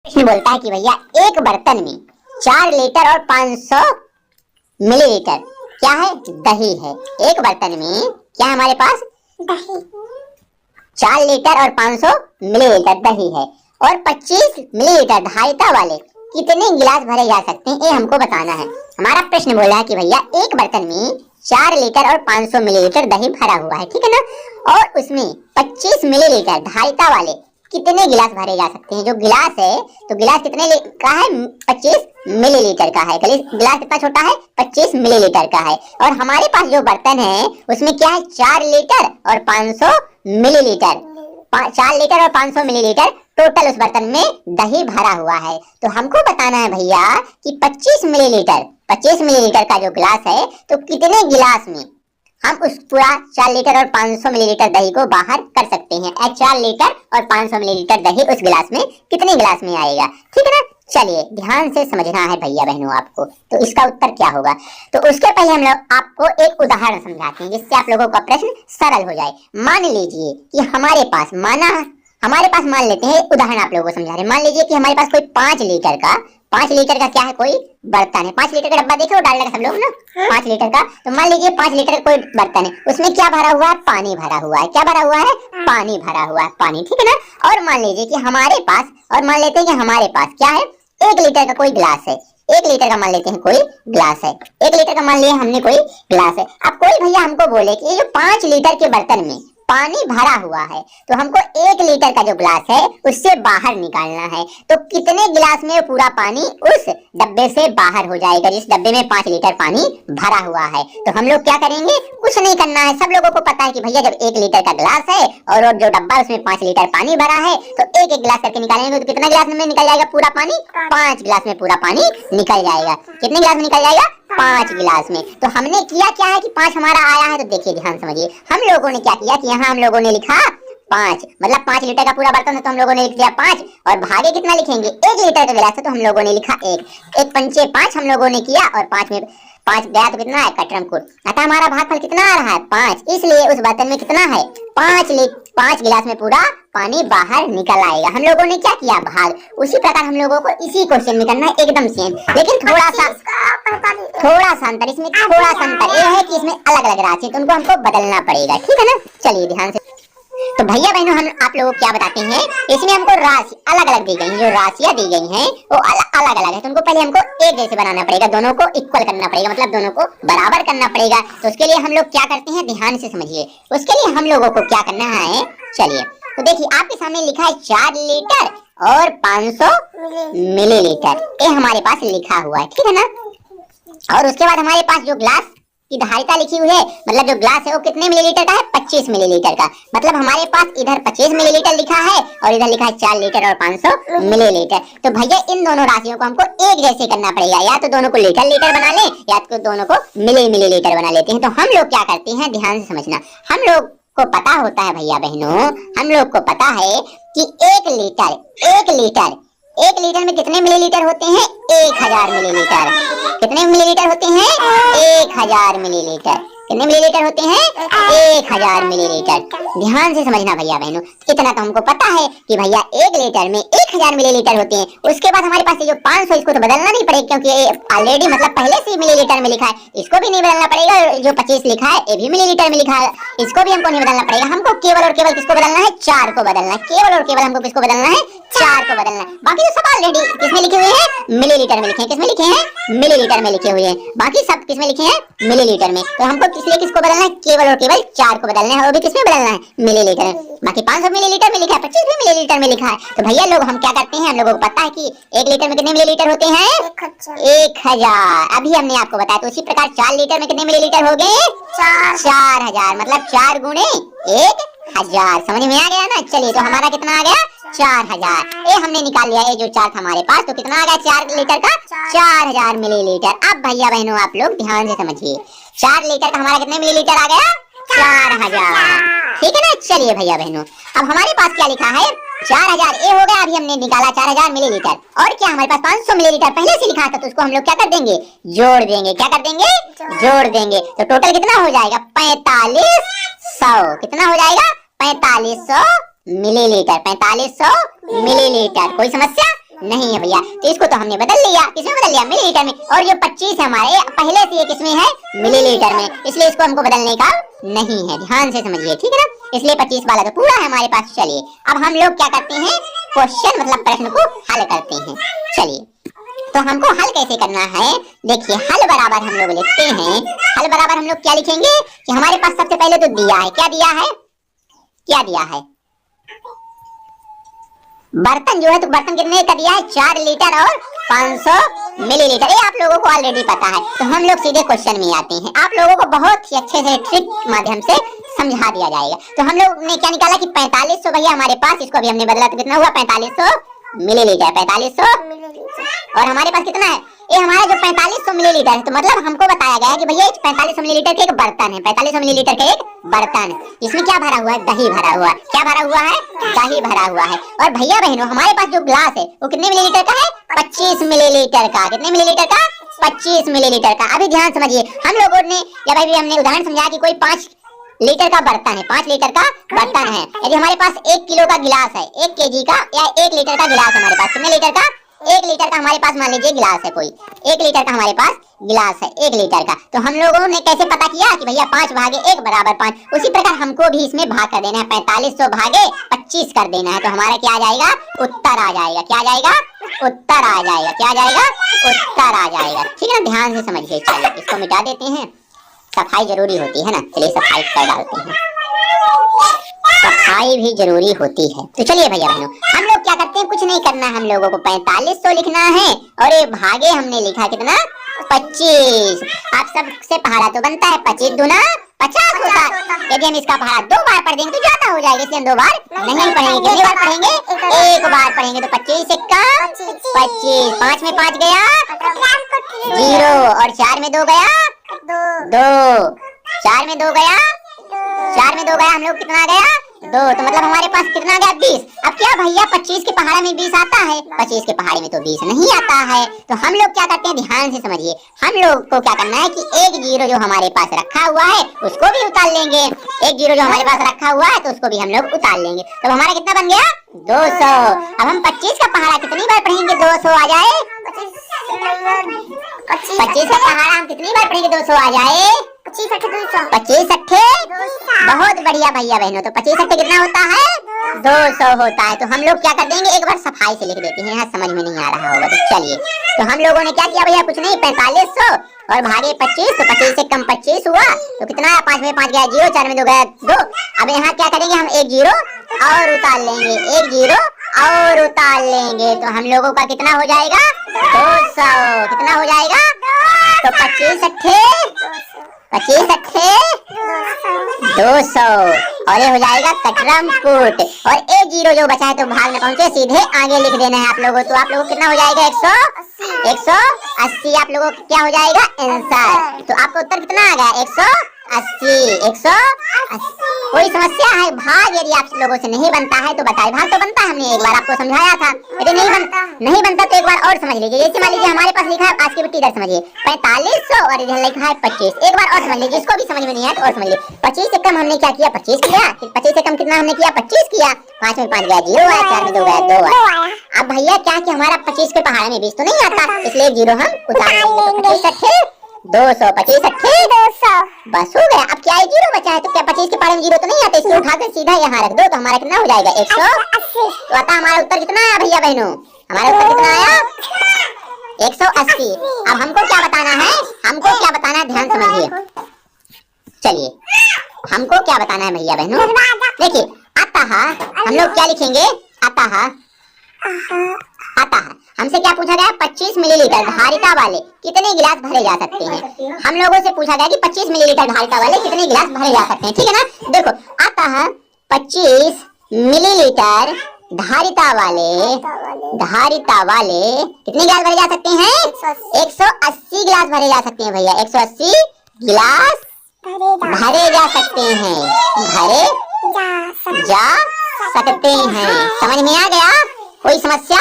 प्रश्न बोलता है कि भैया एक बर्तन में 4 लीटर और 500 मिलीलीटर क्या है? दही है। एक बर्तन में क्या हमारे पास? दही। 4 लीटर और 500 मिलीलीटर दही है और 25 मिलीलीटर धारिता वाले कितने गिलास भरे जा सकते हैं, ये हमको बताना है। हमारा प्रश्न बोला है कि भैया एक बर्तन में 4 लीटर और 500 मिलीलीटर दही भरा हुआ है, ठीक है ना, और उसमें 25 मिलीलीटर धारिता वाले कितने गिलास भरे जा सकते हैं। जो गिलास है तो गिलास कितने का है? 25 मिलीलीटर का है। गिलास कितना छोटा है? 25 मिलीलीटर का है। और हमारे पास जो बर्तन है उसमें क्या है? 4 लीटर और 500 मिलीलीटर। 4 लीटर और 500 मिलीलीटर टोटल उस बर्तन में दही भरा हुआ है। तो हमको बताना है भैया कि 25 मिलीलीटर का जो गिलास है तो कितने गिलास में हम उस पूरा 4 लीटर और 500 मिलीलीटर दही को बाहर कर सकते हैं। 4 लीटर और 500 मिलीलीटर दही उस गिलास में कितने गिलास में आएगा, ठीक है ना। चलिए ध्यान से समझना है भैया बहनों आपको, तो इसका उत्तर क्या होगा। तो उसके पहले हम लोग आपको एक उदाहरण समझाते हैं जिससे आप लोगों का प्रश्न सरल हो जाए। मान लीजिए कि हमारे पास मान लेते हैं, उदाहरण आप लोगों को समझा रहे हैं। मान लीजिए कि हमारे पास कोई 5 लीटर का क्या है? कोई बर्तन है। 5 लीटर का डब्बा देखो डाल लगा सब लोग ना, 5 लीटर का। तो मान लीजिए 5 लीटर का कोई बर्तन है, उसमें क्या भरा हुआ है? पानी भरा हुआ है। क्या भरा हुआ है? पानी भरा हुआ है, पानी, ठीक है ना। और मान लीजिए कि हमारे पास क्या है? 1 लीटर का कोई गिलास है। 1 लीटर का मान लेते हैं कोई ग्लास है। 1 लीटर का मान लिया हमने कोई ग्लास है। अब कोई भैया हमको बोले कि ये जो 5 लीटर के बर्तन में पानी भरा हुआ है तो हमको 1 लीटर का जो ग्लास है उससे बाहर निकालना है। तो कितने गिलास में पूरा पानी उस डब्बे से बाहर हो जाएगा जिस डब्बे में 5 लीटर पानी भरा हुआ है। तो हम लोग क्या करेंगे? कुछ नहीं करना है। सब लोगों को पता है कि भैया जब 1 लीटर का ग्लास है और जो डब्बा उसमें 5 लीटर पानी भरा है तो एक एक गिलास करके निकालेंगे तो कितना गिलास में निकल जाएगा पूरा पानी? 5 गिलास में पूरा पानी निकल जाएगा। कितने गिलास में निकल जाएगा? 5 गिलास में। तो हमने किया क्या है कि 5 हमारा आया है, तो देखिए ध्यान समझिए। हम लोगों ने क्या किया कि यहाँ हम लोगों ने लिखा 5, मतलब 5 लीटर का पूरा बर्तन है तो हम लोगों ने लिख दिया 5 और भागे कितना लिखेंगे? 1 लीटर का गिलास है तो हम लोगों ने लिखा 1। 1 पंचे 5 हम लोगों ने किया और 5 में 5 गया तो कितना है? कटरमकुट। अतः हमारा भागफल कितना आ रहा है? 5। इसलिए उस बर्तन में कितना है? 5 गिलास में पूरा पानी बाहर निकल आएगा। हम लोगों ने क्या किया? भाग। उसी प्रकार हम लोगों को इसी क्वेश्चन में करना है, एकदम सेम, लेकिन थोड़ा सा अंतर। इसमें थोड़ा सा अंतर ये है कि इसमें अलग अलग राशि तो उनको हमको बदलना पड़ेगा, ठीक है ना। चलिए ध्यान से। तो भैया बहनों हम आप लोगों को क्या बताते हैं, इसमें हमको राशि अलग अलग दी गई है। जो राशियां दी गई हैं वो अलग अलग है तो उनको पहले हमको एक जैसे बनाना पड़ेगा, दोनों को इक्वल करना पड़ेगा, मतलब दोनों को बराबर करना पड़ेगा। तो उसके लिए हम लोग क्या करते हैं? ध्यान से समझिए। उसके लिए हम लोगों को क्या करना है, चलिए तो देखिए आपके सामने लिखा है 4 लीटर और 500 मिलीलीटर, ये हमारे पास लिखा हुआ है, ठीक है ना। और उसके बाद हमारे पास जो ग्लास की धारिता लिखी हुई है, मतलब जो ग्लास है वो कितने मिलीलीटर का है? 25 मिलीलीटर का। मतलब हमारे पास इधर 25 मिलीलीटर लिखा है और इधर लिखा है 4 लीटर और 500 मिलीलीटर। तो भैया इन दोनों राशियों को हमको एक जैसे करना पड़ेगा, या तो दोनों को लीटर बना ले या तो दोनों को मिलीलीटर बना लेते हैं। तो हम लोग क्या करते हैं, ध्यान से समझना। हम लोग को पता होता है भैया बहनों, हम लोग को पता है कि 1 लीटर में कितने मिलीलीटर होते हैं? 1000 मिलीलीटर। कितने मिलीलीटर होते हैं? 1000 मिलीलीटर। कितने मिलीलीटर होते हैं? 1000 मिलीलीटर। ध्यान से समझना भैया बहनों, इतना तो हमको पता है कि भैया 1 लीटर में 1000 मिलीलीटर होते हैं। उसके बाद हमारे पास ये जो 500 इसको तो बदलना नहीं पड़ेगा क्योंकि ये ऑलरेडी मतलब पहले से ही मिलीलीटर में लिखा है, इसको भी नहीं बदलना पड़ेगा। जो 25 लिखा है ये भी मिलीलीटर में लिखा है, इसको भी हमको नहीं बदलना पड़ेगा। हमको केवल और केवल किसको बदलना है? 4 को बदलना है। केवल और केवल हमको किसको बदलना है? 4 को बदलना है। बाकी तो सब ऑलरेडी किसमें लिखे हुए हैं? मिलीलीटर में लिखे हैं। किसमें लिखे हैं? मिलीलीटर में लिखे हुए हैं। बाकी सब किसमें लिखे हैं? मिलीलीटर में। तो हमको इसलिए किसको बदलना है? केवल और केवल 4 को बदलना है, वो भी किसमें बदलना है? मिलीलीटर में। बाकी 500 मिलीलीटर में लिखा है, 25 भी मिलीलीटर में लिखा है। तो भैया लोग हम क्या करते हैं, हम लोगों को पता है कि 1 लीटर में कितने मिलीलीटर होते हैं? 1000। अभी हमने आपको बताया। तो उसी प्रकार 4 लीटर में कितने मिलीलीटर हो गए? 4000। मतलब 4 गुणे 1000। समझ में आ गया ना। चलिए तो हमारा कितना आ गया? 4000। ये हमने निकाल लिया, ये जो 4 था हमारे पास, तो कितना आ गया 4 लीटर का? 4000 मिलीलीटर। अब भैया बहनों आप लोग ध्यान से समझिए, 4 लीटर का हमारा कितने मिलीलीटर आ गया? 4000, ठीक है ना। चलिए भैया बहनों अब हमारे पास क्या लिखा है? 4000 ये हो गया। अभी हमने निकाला 4000 मिलीलीटर, और क्या हमारे पास 500 मिलीलीटर पहले से लिखा था, तो उसको हम लोग क्या कर देंगे? जोड़ देंगे। क्या कर देंगे? जोड़ देंगे। तो टोटल कितना हो जाएगा? 4500। कितना हो जाएगा? 4500 मिलीलीटर। 4500 मिलीलीटर। कोई समस्या नहीं है भैया। तो इसको तो हमने बदल लिया, किसमें बदल लिया? मिलीलीटर में। और जो 25 हमारे पहले से ये किसमें है? मिलीलीटर में, इसलिए इसको हमको बदलने का नहीं है, ध्यान से समझिए, ठीक है ना। इसलिए 25 वाला तो पूरा है हमारे पास। चलिए अब हम लोग क्या करते हैं, क्वेश्चन मतलब प्रश्न को हल करते हैं। चलिए तो हमको हल कैसे करना है, देखिए हल बराबर हम लोग लिखते हैं। हल बराबर हम लोग क्या लिखेंगे कि हमारे पास सबसे पहले तो दिया है, क्या दिया है, क्या दिया है, बर्तन जो है, तो बर्तन कितने का दिया है? 4 लीटर और 500 मिलीलीटर। ये आप लोगों को ऑलरेडी पता है। तो हम लोग सीधे क्वेश्चन में आते हैं, आप लोगों को बहुत ही अच्छे से ट्रिक माध्यम से समझा दिया जाएगा। तो हम लोग ने क्या निकाला कि 4500 भैया हमारे पास, इसको भी हमने बदला तो कितना हुआ? 4500 मिलीलीटर, 4500 और हमारे पास कितना है? ये हमारा जो 4500 मिलीलीटर है, तो मतलब हमको बताया गया है कि भैया 4500 मिलीलीटर का एक बर्तन है, 4500 मिलीलीटर का एक बर्तन, इसमें क्या भरा हुआ है? दही भरा हुआ है। क्या भरा हुआ है? दही भरा हुआ है। और भैया बहनों हमारे पास जो ग्लास है वो कितने मिलीलीटर का है? 25 मिलीलीटर का। कितने मिलीलीटर का? 25 मिलीलीटर का। अभी ध्यान समझिए, हम लोगों ने या भाई हमने उदाहरण समझा कि कोई 5 लीटर का बर्तन है, 5 लीटर का बर्तन है। यदि हमारे पास 1 किलो का गिलास है, 1 केजी का या 1 लीटर का गिलास हमारे पास, कितने लीटर का? 1 लीटर का हमारे पास मान लीजिए गिलास है, कोई 1 लीटर का हमारे पास गिलास है, 1 लीटर का। तो हम लोगों ने कैसे पता किया कि भैया 5 भागे 1 बराबर 5। उसी प्रकार हमको भी इसमें भाग कर देना है, 4500 भागे 25 कर देना है। तो हमारा क्या आ जाएगा? उत्तर आ जाएगा। क्या आ जाएगा? उत्तर आ जाएगा। क्या आ जाएगा? उत्तर आ जाएगा। ठीक है, ध्यान से समझिए। चलिए इसको मिटा देते हैं, सफाई जरूरी होती है ना, चलिए सफाई कर डालते हैं, सफाई भी जरूरी होती है। तो चलिए भैया बहनों हम लोग क्या करते हैं, कुछ नहीं करना, हम लोगों को 4500 लिखना है और ये भागे हमने लिखा कितना? 25। आप सबसे पहाड़ा तो बनता है 25 दूना 50 होता है। यदि हम इसका पहाड़ा 2 बार पढ़ देंगे तो ज्यादा हो जाएगा, इसलिए हम 2 बार नहीं पढ़ेंगे। कितनी बार पढ़ेंगे? 1 बार पढ़ेंगे। तो 25 एक्का 25, 5 में 5 गया 0 और 4 में 2 गया 2, 4 में 2 गया 4 में 2 गया, हम लोग कितना गया? 2। तो मतलब हमारे पास कितना गया? 20। अब क्या भैया 25 के पहाड़े में 20 आता है? 25 के पहाड़े में तो 20 नहीं आता है। तो हम लोग क्या करते हैं, ध्यान से समझिए, हम लोग को क्या करना है कि 1 जीरो जो हमारे पास रखा हुआ है उसको भी उतार लेंगे। 1 जीरो जो हमारे पास रखा हुआ है तो उसको भी हम लोग उतार लेंगे। तो हमारा कितना बन गया? 200। अब हम 25 का पहाड़ा कितनी बार पढ़ेंगे? 200 आ जाए। 25 का पहाड़ा हम कितनी बार पढ़ेंगे? 200 आ जाए। 25 अट्ठे बहुत बढ़िया भैया बहनों। तो 25 अट्ठे कितना होता है? 200 होता है। तो हम लोग क्या कर देंगे, एक बार सफाई से लिख देते हैं, यहाँ समझ में नहीं आ रहा होगा। तो चलिए, तो हम लोगों ने क्या किया भैया? कुछ नहीं, 4500 और भागे 25, तो 25 से कम 25 हुआ तो कितना है? 5 में 5 गया 0, 4 में 2 गया 2। अब यहाँ क्या करेंगे, हम 1 जीरो और उतार लेंगे, 1 जीरो और उतार लेंगे। तो हम लोगों का कितना हो जाएगा? 200। कितना हो जाएगा? तो 25 अट्ठे 200 और ये हो जाएगा कटरम फुट। और 1 जीरो जो बचा है तो भाग में पहुंचे, सीधे आगे लिख देना है आप लोगों। तो आप लोगों को कितना हो जाएगा? 180 आप लोगों को क्या हो जाएगा? आंसर। तो आपका उत्तर कितना आ गया? 180। कोई समस्या है? भाग यदि आप लोगों से नहीं बनता है तो बताइए। भाग तो बनता है, हमने एक बार आपको समझाया था। यदि नहीं बनता तो एक बार और समझ लीजिए। जैसे मान लीजिए हमारे पास लिखा है, आज की बिट्टी इधर समझिए, 4500 और इधर लिखा है 25। एक बार और समझ लीजिए, इसको भी समझ में नहीं आया तो और समझ लीजिए। 25 से कम हमने क्या किया? 25 किया। 25 से कम कितना हमने किया? 25 किया। 5 में 5 गया 0 आया, 4 में 2 गया 2 आया। अब भैया क्या कि हमारा 25 के पहाड़े में 20 तो नहीं आता, इसलिए 0 हम उतार लेंगे। 25 अट्ठे 200, 25 अट्ठे 200 बस हो गया। अब क्या है? 0 बचा है, तो क्या 25 के पहाड़े में 0 तो नहीं आता, इसको उठाकर सीधा यहाँ रख दो। तो हमारा कितना हो जाएगा? 180। तो अतः हमारा उत्तर कितना आया भैया बहनों? हमारा उत्तर कितना आया? 180। अब हमको क्या बताना है? हमको क्या बताना है, ध्यान समझिए। चलिए हमको क्या बताना है भैया बहनों, देखिए अतः हम लोग क्या लिखेंगे? अतः हमसे क्या पूछा गया? 25 मिलीलीटर धारिता वाले कितने गिलास भरे जा सकते हैं। हम लोगों से पूछा गया कि 25 मिलीलीटर धारिता वाले कितने गिलास भरे जा सकते हैं, ठीक है ना। देखो अतः 25 मिलीलीटर धारिता वाले कितने गिलास भरे जा सकते हैं? 180 गिलास भरे जा सकते हैं भैया। 180 गिलास भरे जा सकते हैं, भरे जा सकते हैं। समझ में आ गया? कोई समस्या?